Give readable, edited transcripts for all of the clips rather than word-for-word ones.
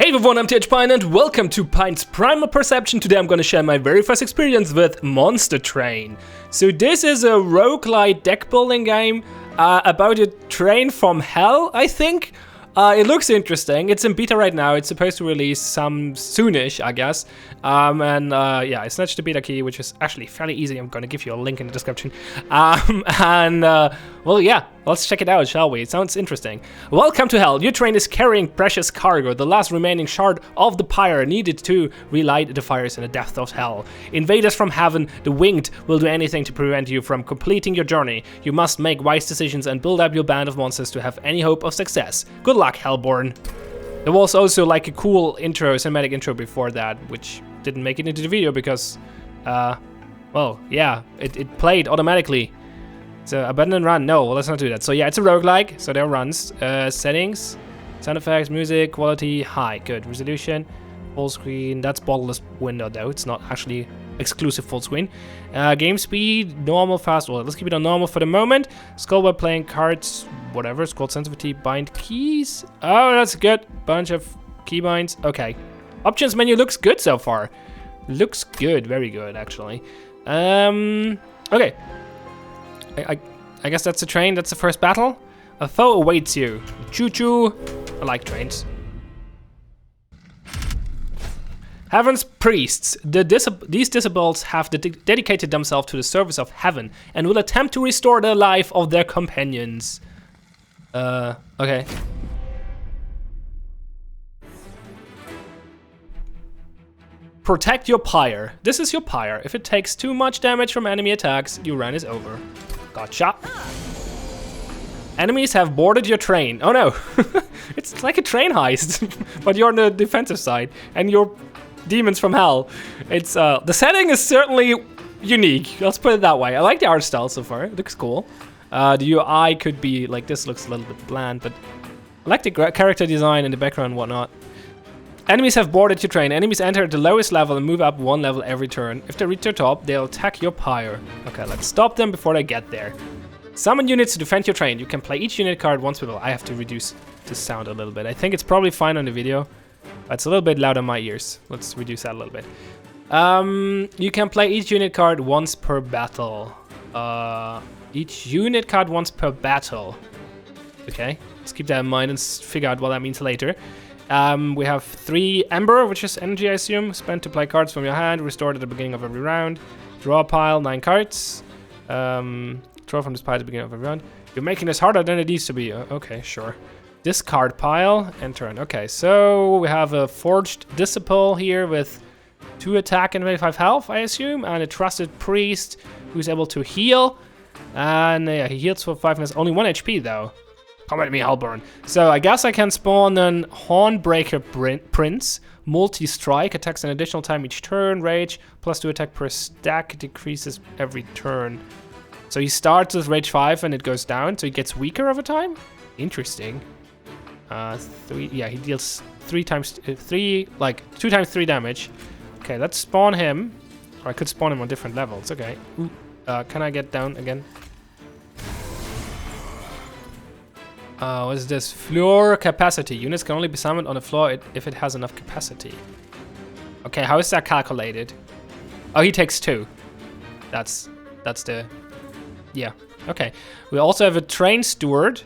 Hey everyone, I'm Pion and welcome to Pion's Primal Perception. Today I'm gonna share my very first experience with Monster Train. So this is a rogue-lite deck building game about a train from hell, I think. It looks interesting. It's in beta right now. It's supposed to release some soonish, I guess. Yeah, I snatched the beta key, which is actually fairly easy. I'm gonna give you a link in the description. Well, yeah, let's check it out, shall we? It sounds interesting. Welcome to hell. Your train is carrying precious cargo, the last remaining shard of the pyre needed to relight the fires in the depths of hell. Invaders from heaven, the winged, will do anything to prevent you from completing your journey. You must make wise decisions and build up your band of monsters to have any hope of success. Good luck, Hellborn. There was also like a cool intro, cinematic intro before that, which didn't make it into the video because, well, yeah, it played automatically. So abandon run, no, well, let's not do that. So yeah, it's a roguelike, so there are runs. Settings, sound effects, music, quality, high, good. Resolution, full screen, that's borderless window though, it's not actually exclusive full screen. Game speed, normal, fast, well, let's keep it on normal for the moment. Scroll by playing cards, whatever, scroll sensitivity, bind keys. Oh, that's good, bunch of keybinds, okay. Options menu looks good so far. Looks good, very good actually. Okay. I guess that's the train, that's the first battle. A foe awaits you. Choo-choo. I like trains. Heaven's priests. These disables have dedicated themselves to the service of heaven and will attempt to restore the life of their companions. Okay. Protect your pyre. This is your pyre. If it takes too much damage from enemy attacks, your run is over. Gotcha. Enemies have boarded your train. Oh no. It's like a train heist, but you're on the defensive side and you're demons from hell. It's the setting is certainly unique. Let's put it that way. I like the art style so far. It looks cool. The UI could be like this, looks a little bit bland, but I like the character design and the background and whatnot. Enemies have boarded your train. Enemies enter at the lowest level and move up one level every turn. If they reach the top, they'll attack your pyre. Okay, let's stop them before they get there. Summon units to defend your train. You can play each unit card once per battle. I have to reduce the sound a little bit. I think it's probably fine on the video. It's a little bit loud on my ears. Let's reduce that a little bit. You can play each unit card once per battle. Each unit card once per battle. Okay, let's keep that in mind and figure out what that means later. We have 3 Ember, which is energy, I assume. Spent to play cards from your hand, restored at the beginning of every round. Draw a pile, 9 cards. Draw from this pile at the beginning of every round. You're making this harder than it needs to be. Okay, sure. Discard pile and turn. Okay, so we have a Forged Disciple here with 2 attack and 25 health, I assume. And a Trusted Priest who's able to heal. And yeah, he heals for 5 minutes. Only 1 HP though. Come at me, Hellborn. So I guess I can spawn an Hornbreaker Prince, multi-strike, attacks an additional time each turn, rage, +2 attack per stack, decreases every turn. So he starts with rage 5 and it goes down, so he gets weaker over time? Interesting. 3, yeah, he deals 2 times 3 damage. Okay, let's spawn him. Or I could spawn him on different levels, okay. Ooh, can I get down again? What is this? Floor capacity. Units can only be summoned on the floor if it has enough capacity. Okay, how is that calculated? Oh, he takes 2. That's the... Yeah, okay. We also have a train steward.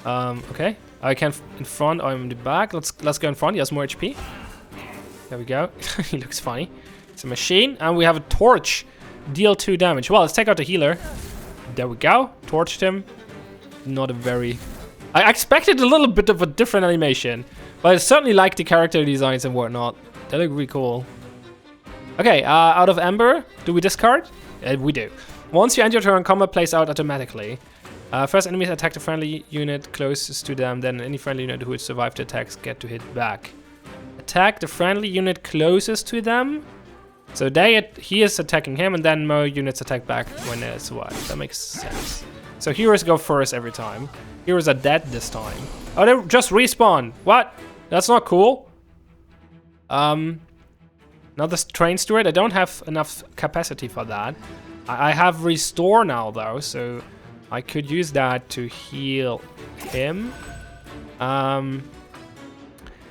Okay. I can in front, I'm in the back. Let's go in front. He has more HP. There we go. He looks funny. It's a machine. And we have a torch. Deal 2 damage. Well, let's take out the healer. There we go. Torched him. Not a very... I expected a little bit of a different animation, but I certainly like the character designs and whatnot. They look really cool. Okay, out of Ember, do we discard? We do. Once you end your turn, combat plays out automatically. First enemies attack the friendly unit closest to them, then any friendly unit who has survived the attacks get to hit back. Attack the friendly unit closest to them. So he is attacking him, and then more units attack back when they survive. That makes sense. So heroes go first every time. Heroes are dead this time. Oh, they just respawn. What? That's not cool. Another train steward. I don't have enough capacity for that. I have restore now though, so I could use that to heal him.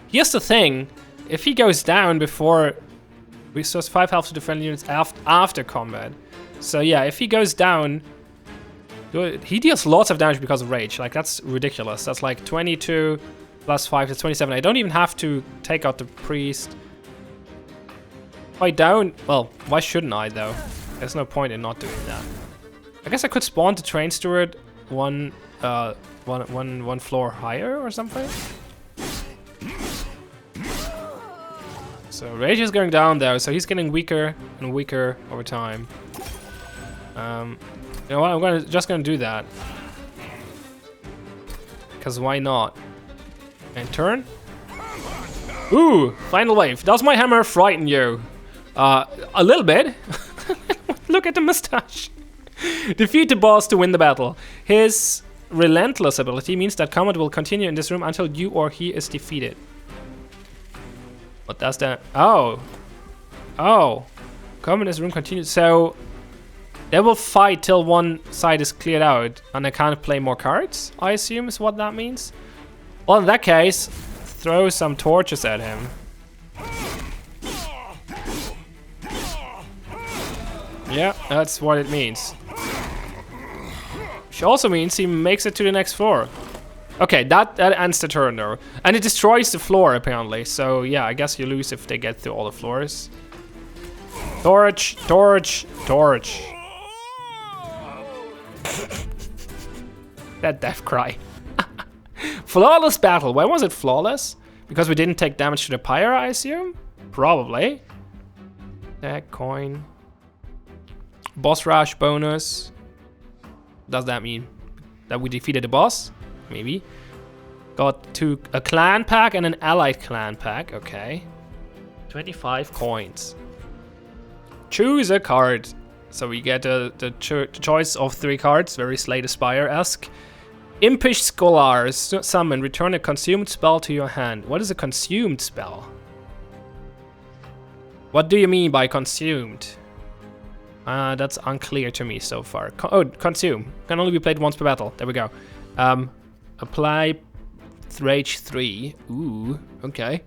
Here's the thing. If he goes down before... Restores 5 health to the friendly units after combat. So yeah, if he goes down... He deals lots of damage because of rage. Like, that's ridiculous. That's like 22 plus 5 is 27. I don't even have to take out the priest. If I down... Well, why shouldn't I, though? There's no point in not doing that. I guess I could spawn the train steward one floor higher or something. So rage is going down though, so he's getting weaker and weaker over time. You know what? I'm just gonna do that. Cause why not? And turn. Ooh, final wave. Does my hammer frighten you? A little bit. Look at the mustache. Defeat the boss to win the battle. His relentless ability means that combat will continue in this room until you or he is defeated. What does that? Oh. Oh. Combat in this room continues. So they will fight till one side is cleared out and I can't play more cards, I assume is what that means. Well, in that case, throw some torches at him. Yeah, that's what it means. Which also means he makes it to the next floor. Okay, that ends the turn though. And it destroys the floor apparently. So yeah, I guess you lose if they get through all the floors. Torch, torch, torch. That death cry. Flawless battle. Why was it flawless? Because we didn't take damage to the pyre, I assume? Probably. That coin. Boss rush bonus. Does that mean that we defeated the boss? Maybe. Got a clan pack and an allied clan pack. Okay. 25 coins. Choose a card. So we get the choice of 3 cards. Very Slay the Spire-esque. Impish Scholar. Summon. Return a consumed spell to your hand. What is a consumed spell? What do you mean by consumed? That's unclear to me so far. Consume. Can only be played once per battle. There we go. Apply Rage 3. Ooh, okay.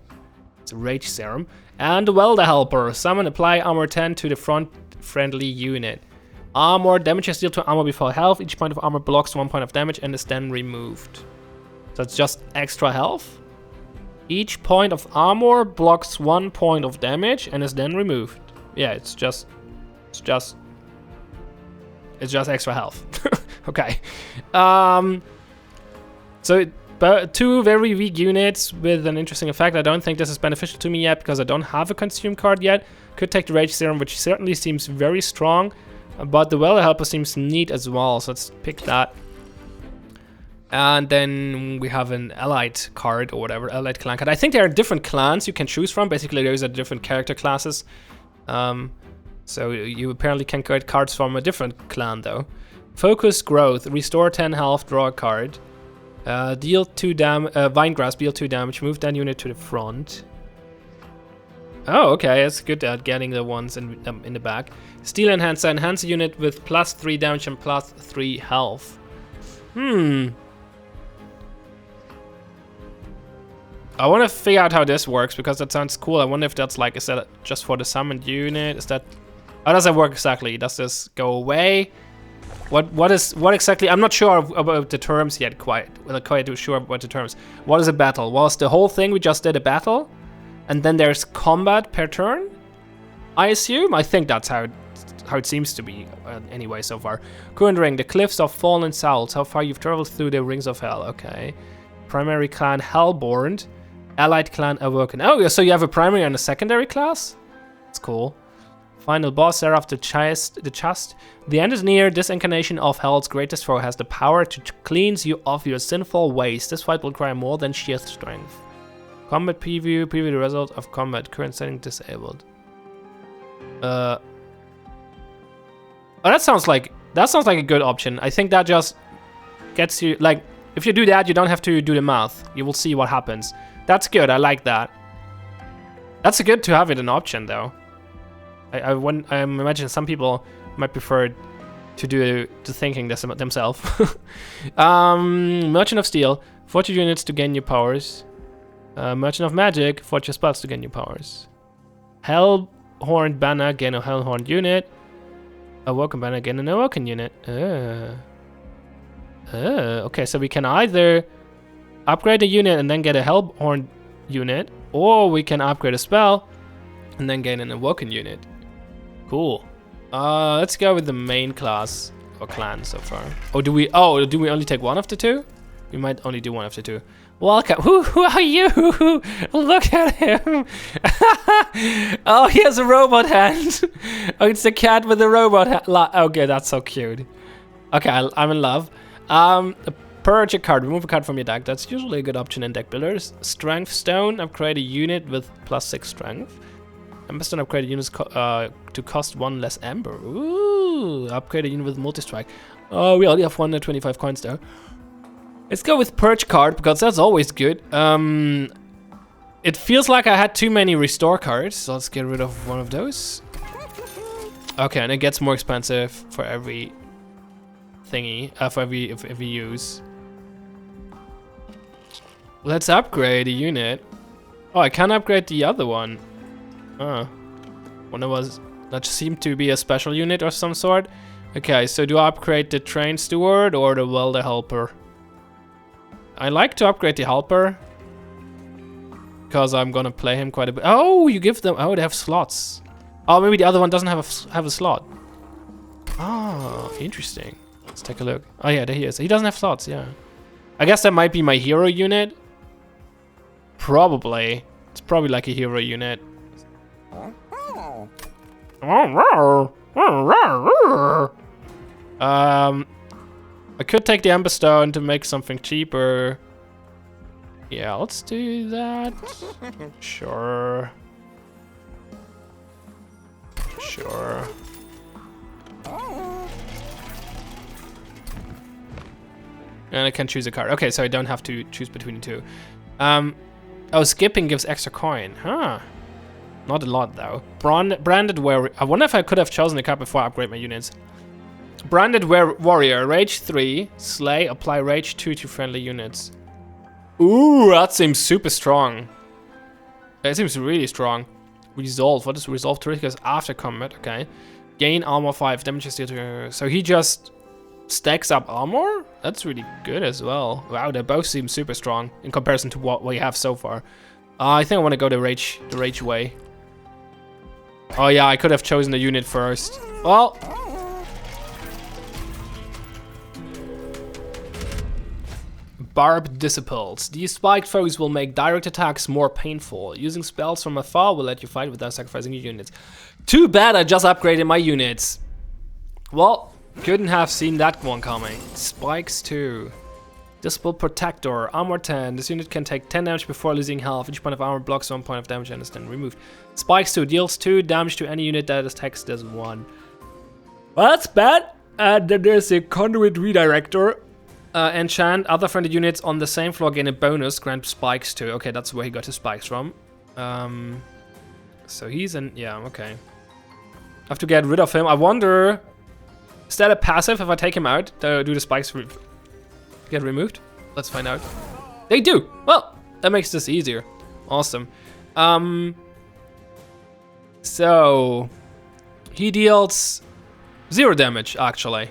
It's a Rage Serum. And Welder Helper. Summon, apply Armor 10 to the front friendly unit. Armor. Damages dealt to armor before health. Each point of armor blocks 1 point of damage and is then removed. So it's just extra health. Each point of armor blocks 1 point of damage and is then removed. Yeah, it's just extra health. Okay. So 2 very weak units with an interesting effect. I don't think this is beneficial to me yet because I don't have a consume card yet. Could take the Rage Serum, which certainly seems very strong, but the Welder Helper seems neat as well. So let's pick that. And then we have an allied card or whatever, allied clan card. I think there are different clans you can choose from. Basically, those are different character classes. So you apparently can get cards from a different clan though. Focus Growth, restore 10 health, draw a card. Deal 2 damage, Vinegrass, deal 2 damage, move that unit to the front. Oh, okay, that's good at getting the ones in the back. Steel Enhancer, enhance a unit with +3 damage and +3 health. I want to figure out how this works because that sounds cool. I wonder if that's like, is that just for the summoned unit? Is that, how does that work exactly? Does this go away? What exactly? I'm not sure about the terms yet. Quite sure what the terms. What is a battle? Was the whole thing we just did a battle, and then there's combat per turn? I assume. I think that's how it seems to be anyway so far. Current ring: the cliffs of fallen souls. How far you've traveled through the rings of hell? Okay. Primary clan Hellborn, allied clan Awoken. Oh, so you have a primary and a secondary class. That's cool. Final boss, Seraph the Chast. The end is near. This incarnation of Hell's greatest foe has the power to cleanse you of your sinful ways. This fight will require more than sheer strength. Combat preview. Preview the result of combat. Current setting disabled. Oh, that sounds like a good option. I think that just gets you, like, if you do that, you don't have to do the math. You will see what happens. That's good. I like that. That's good to have it an option though. I imagine some people might prefer to do the thinking themselves. Merchant of Steel, 40 units to gain new powers. Merchant of Magic. Forge your spells to gain new powers. Hellhorned banner. Gain a Hellhorned unit. Awoken banner. Gain an Awoken unit. Okay, so we can either upgrade a unit and then get a Hellhorned unit, or we can upgrade a spell and then gain an Awoken unit. Cool. Let's go with the main class or clan so far. Oh, do we only take one of the two? We might only do one of the two. Welcome. Who are you? Look at him. Oh, he has a robot hand. Oh, it's the cat with the robot hand. Okay, that's so cute. Okay, I'm in love. Purge a card. Remove a card from your deck. That's usually a good option in deck builders. Strength Stone. Upgrade a unit with +6 strength. Ember Stone. Upgrade units to cost 1 less Ember. Ooh. Upgrade a unit with multi-strike. Oh, we only have 125 coins though. Let's go with Purge card, because that's always good. It feels like I had too many restore cards, so let's get rid of one of those. Okay, and it gets more expensive for every thingy, for every use. Let's upgrade a unit. Oh, I can't upgrade the other one. That seemed to be a special unit or some sort. Okay, so do I upgrade the Train Steward or the Welder Helper? I like to upgrade the Helper, because I'm gonna play him quite a bit. Oh, you give them. Oh, they have slots. Oh, maybe the other one doesn't have a slot. Oh, interesting. Let's take a look. Oh yeah, there he is. He doesn't have slots. Yeah, I guess that might be my hero unit. Probably. It's probably like a hero unit. I could take the Ember Stone to make something cheaper. Yeah, let's do that. Sure. Sure. And I can choose a card. Okay, so I don't have to choose between the two. Oh, skipping gives extra coin. Huh. Not a lot, though. Branded Warrior. I wonder if I could have chosen a card before I upgrade my units. Branded Warrior. Rage 3. Slay. Apply Rage 2 to friendly units. Ooh, that seems super strong. That seems really strong. Resolve. What is Resolve? Triggers after combat. Okay. Gain armor 5. Damages to... So he just stacks up armor? That's really good as well. Wow, they both seem super strong in comparison to what we have so far. I think I want to go the rage way. Oh yeah, I could have chosen the unit first. Well... Barbed Disciples. These spiked foes will make direct attacks more painful. Using spells from afar will let you fight without sacrificing your units. Too bad I just upgraded my units. Well, couldn't have seen that one coming. Spikes 2. Disciple Protector. Armor 10. This unit can take 10 damage before losing health. Each point of armor blocks 1 point of damage and is then removed. Spikes 2. Deals 2 damage to any unit that attacks does 1. Well, that's bad. Then there's a Conduit Redirector. Enchant other friendly units on the same floor gain a bonus, grant spikes too. Okay, that's where he got his spikes from. So he's in, yeah, okay. I have to get rid of him. I wonder, is that a passive if I take him out? Do the spikes get removed? Let's find out. They do! Well, that makes this easier. Awesome. So, he deals 0 damage, actually.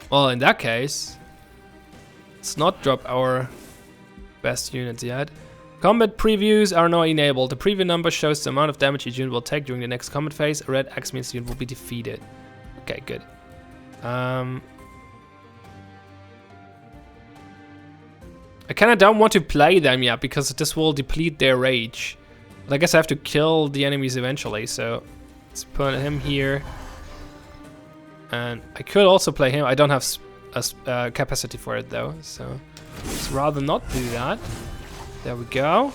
Well, in that case, let's not drop our best units yet. Combat previews are now enabled. The preview number shows the amount of damage each unit will take during the next combat phase. A red X means the unit will be defeated. Okay, good. I kind of don't want to play them yet because this will deplete their rage. But I guess I have to kill the enemies eventually, so let's put him here. And I could also play him. I don't have a capacity for it though, so let's rather not do that. There we go.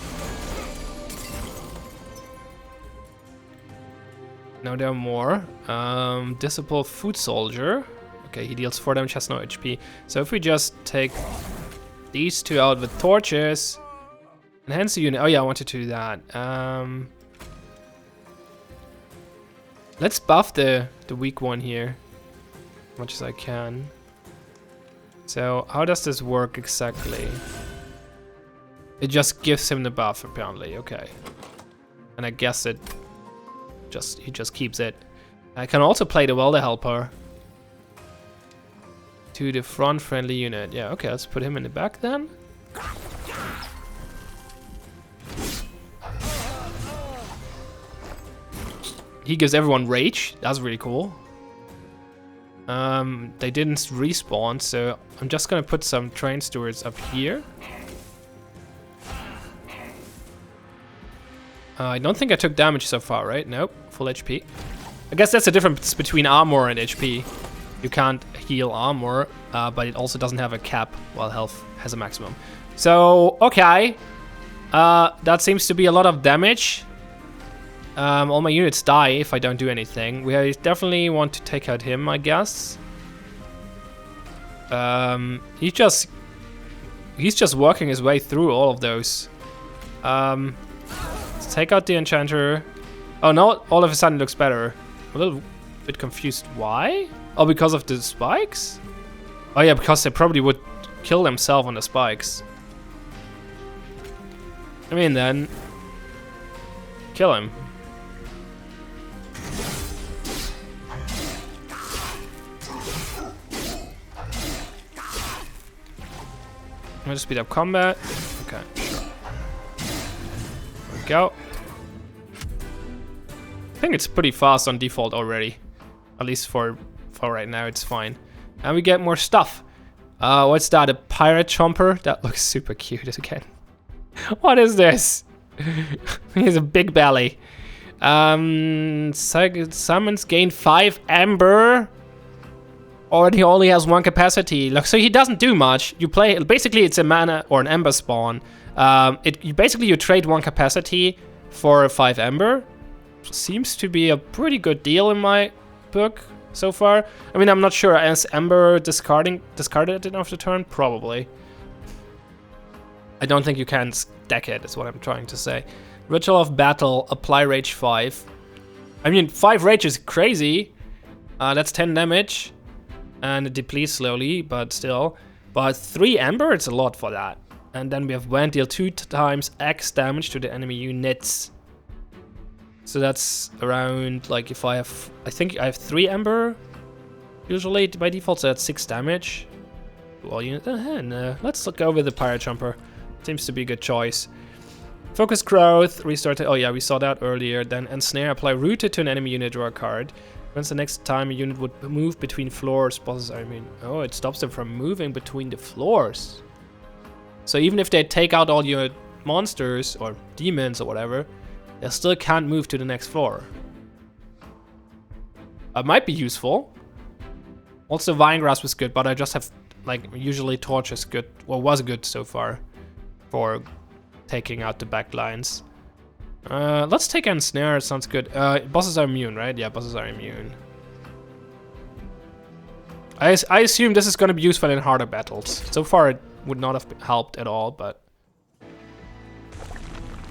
Now there are more. Disciple Foot Soldier. Okay, he deals 4 damage, has no HP. So if we just take these two out with torches, enhance the unit. Oh yeah, I wanted to do that. Let's buff the weak one here. As much as I can. So how does this work exactly? It just gives him the buff, apparently. Okay. And I guess he just keeps it. I can also play the Welder Helper. To the front friendly unit. Yeah, okay, let's put him in the back then. He gives everyone rage. That's really cool. They didn't respawn, so I'm just gonna put some train stewards up here. I don't think I took damage so far, right? Nope, full HP. I guess that's the difference between armor and HP. You can't heal armor, but it also doesn't have a cap, while health has a maximum. So, okay. That seems to be a lot of damage. All my units die if I don't do anything. We definitely want to take out him, I guess. He's just working his way through all of those. Let's take out the enchanter. Oh no, all of a sudden it looks better. I'm a little bit confused. Why? Oh, because of the spikes? Oh yeah, because they probably would kill themselves on the spikes. I mean, then kill him. I'm gonna speed up combat. Okay, sure. There we go. I think it's pretty fast on default already. At least for right now, it's fine. And we get more stuff. What's that? A pirate chomper? That looks super cute again. What is this? He has a big belly. Summons gain 5 amber. Or he only has 1 capacity. Look, so he doesn't do much. You play, basically it's a mana or an ember spawn. You trade 1 capacity for 5 ember. Seems to be a pretty good deal in my book so far. I mean, I'm not sure. Is ember discarded after turn? Probably. I don't think you can stack it, is what I'm trying to say. Ritual of Battle, apply rage 5. I mean, 5 rage is crazy. That's 10 damage. And it depletes slowly, but still. But 3 ember, it's a lot for that. And then we have when deal 2 times X damage to the enemy units. So that's around, like, if I think I have 3 ember usually by default, so that's 6 damage to all units. Let's look over the Pirate Jumper. Seems to be a good choice. Focus growth, restart. Oh yeah, we saw that earlier. Then ensnare, apply rooted to an enemy unit, draw a card. When's the next time a unit would move between floors? Bosses, I mean, oh, it stops them from moving between the floors. So even if they take out all your monsters or demons or whatever, they still can't move to the next floor. Might be useful. Also, Vine Grasp was good, but I just have, like, usually Torch is good, or was good so far for taking out the back lines. Let's take Ensnare, sounds good. Bosses are immune, right? Yeah, bosses are immune. I assume this is going to be useful in harder battles. So far it would not have helped at all, but...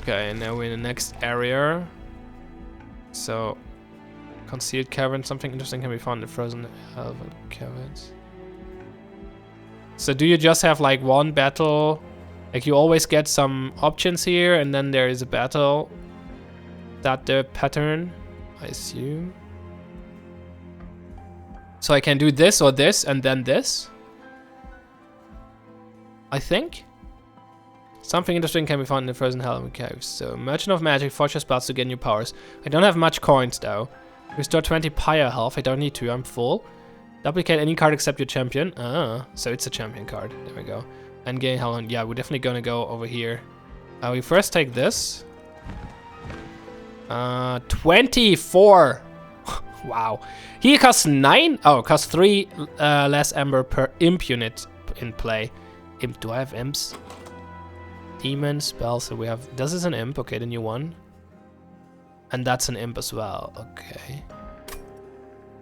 Okay, now we're in the next area. So... Concealed cavern, something interesting can be found in the frozen elven caverns. So do you just have like one battle? Like you always get some options here and then there is a battle. That the pattern, I assume. So I can do this or this and then this. I think. Something interesting can be found in the frozen Hellman caves. So Merchant of Magic, forge your spells to get new powers. I don't have much coins though. Restore 20 pyre health. I don't need to, I'm full. Duplicate any card except your champion. So it's a champion card. There we go. And gain Hellman. Yeah, we're definitely gonna go over here. We first take this. 24. Wow. He costs 9. Oh, costs 3 less ember per imp unit in play. Imp. Do I have imps? Demon spell. So we have. This is an imp. Okay, the new one. And that's an imp as well. Okay.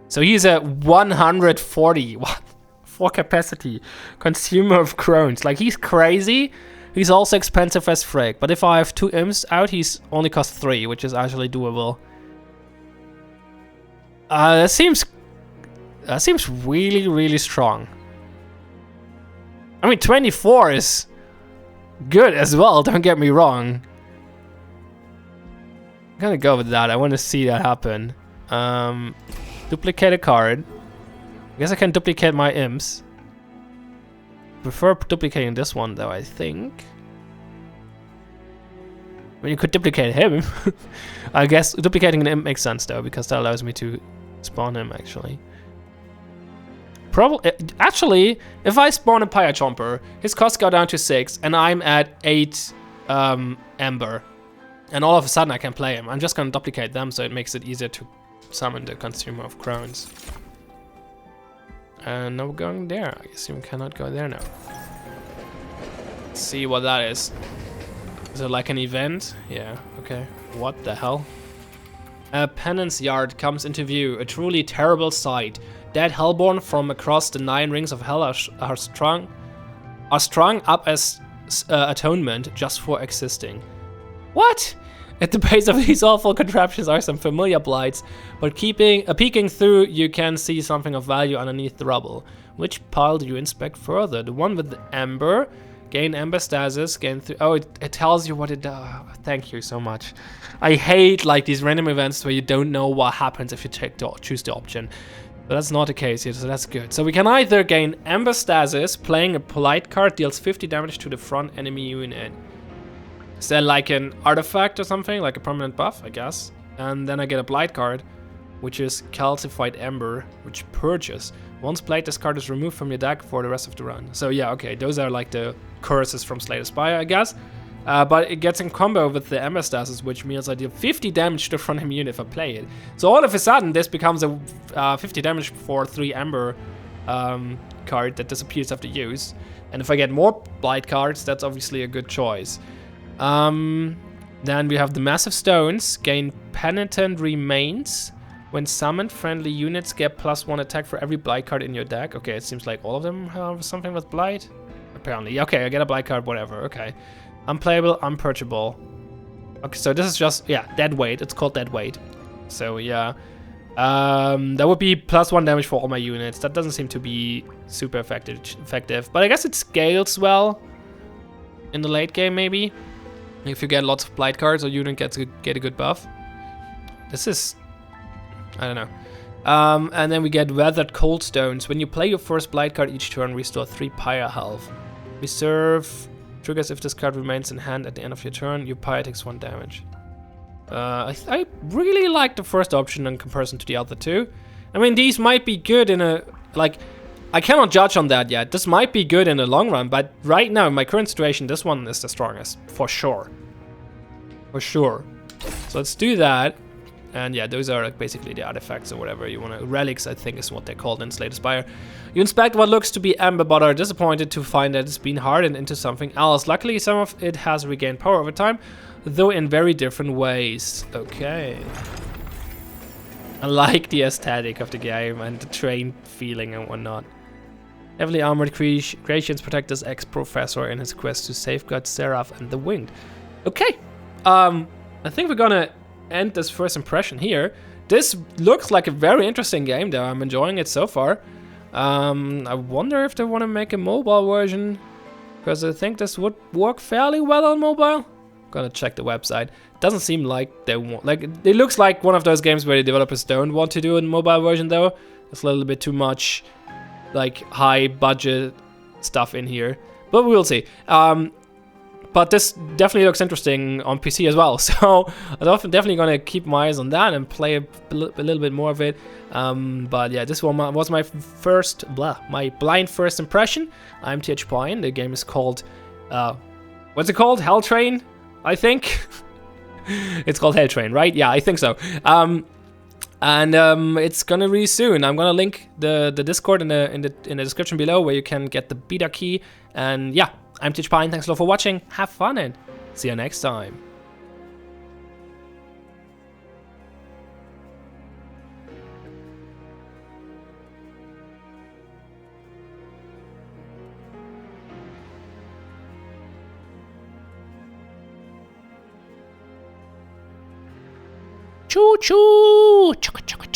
So he's a 140. What? 4 capacity. Consumer of crones. Like he's crazy. He's also expensive as frick. But if I have 2 imps out, he's only cost 3, which is actually doable. That seems really, really strong. I mean, 24 is good as well, don't get me wrong. I'm gonna go with that. I want to see that happen. Duplicate a card. I guess I can duplicate my imps. Prefer duplicating this one though, I think. I mean, you could duplicate him. I guess duplicating an imp makes sense though, because that allows me to spawn him actually. Probably, actually, if I spawn a Pyre Chomper, his costs go down to 6, and I'm at 8 Ember. And all of a sudden I can play him. I'm just gonna duplicate them, so it makes it easier to summon the Consumer of Crowns. And now we're going there. I guess you cannot go there now. Let's see what that is. Is it like an event? Yeah, okay. What the hell? A penance yard comes into view, a truly terrible sight. Dead Hellborn from across the 9 rings of hell are strung up as atonement just for existing. What? At the base of these awful contraptions are some familiar blights, but peeking through, you can see something of value underneath the rubble. Which pile do you inspect further? The one with the ember. Gain ember stasis. Gain through. Oh, it tells you what it does. Thank you so much. I hate like these random events where you don't know what happens if you choose the option. But that's not the case here, so that's good. So we can either gain Ember Stasis, playing a polite card deals 50 damage to the front enemy unit. Is that like an artifact or something? Like a permanent buff, I guess. And then I get a Blight card, which is Calcified Ember, which purges. Once played, this card is removed from your deck for the rest of the run. So yeah, okay, those are like the curses from Slay the Spire, I guess. But it gets in combo with the Ember Stasis, which means I deal 50 damage to the front enemy unit if I play it. So all of a sudden, this becomes a 50 damage for 3 Ember card that disappears after use. And if I get more Blight cards, that's obviously a good choice. Then we have the Massive Stones. Gain Penitent Remains. When summoned, friendly units get +1 attack for every Blight card in your deck. Okay, it seems like all of them have something with Blight. Apparently. Okay, I get a Blight card, whatever. Okay. Unplayable, unpurchable. Okay, so this is just, yeah, dead weight. It's called dead weight. So, yeah. That would be +1 damage for all my units. That doesn't seem to be super effective. But I guess it scales well in the late game, maybe. If you get lots of Blight cards or you don't get a good buff. This is... I don't know. And then we get Weathered Cold Stones. When you play your first Blight card each turn, restore 3 Pyre health. Reserve... Triggers if this card remains in hand at the end of your turn, your Pyre takes 1 damage. I really like the first option in comparison to the other two. I mean, these might be good in a... Like, I cannot judge on that yet. This might be good in the long run, but right now, in my current situation, this one is the strongest. For sure. For sure. So let's do that. And yeah, those are like basically the artifacts or whatever you want to... Relics, I think, is what they're called in Slay the Spire. You inspect what looks to be Ember, but are disappointed to find that it's been hardened into something else. Luckily, some of it has regained power over time, though in very different ways. Okay. I like the aesthetic of the game and the train feeling and whatnot. Heavily armored creations protect this ex-professor in his quest to safeguard Seraph and the Winged. Okay. I think we're gonna end this first impression here. This looks like a very interesting game though. I'm enjoying it so far. I wonder if they want to make a mobile version, because I think this would work fairly well on mobile. Gonna check the website. Doesn't seem like they want, like, it looks like one of those games where the developers don't want to do a mobile version though. It's a little bit too much like high budget stuff in here, but we'll see. But this definitely looks interesting on PC as well, so I'm definitely gonna keep my eyes on that and play a little bit more of it. But yeah, this one was my first, my blind first impression. I'm TH Pion. The game is called, what's it called? Hell Train, I think. It's called Hell Train, right? Yeah, I think so. It's gonna release soon. I'm gonna link the Discord in the description below, where you can get the beta key. And yeah, I'm TH Pion. Thanks a lot for watching. Have fun and see you next time. Choo choo! Chugga chugga.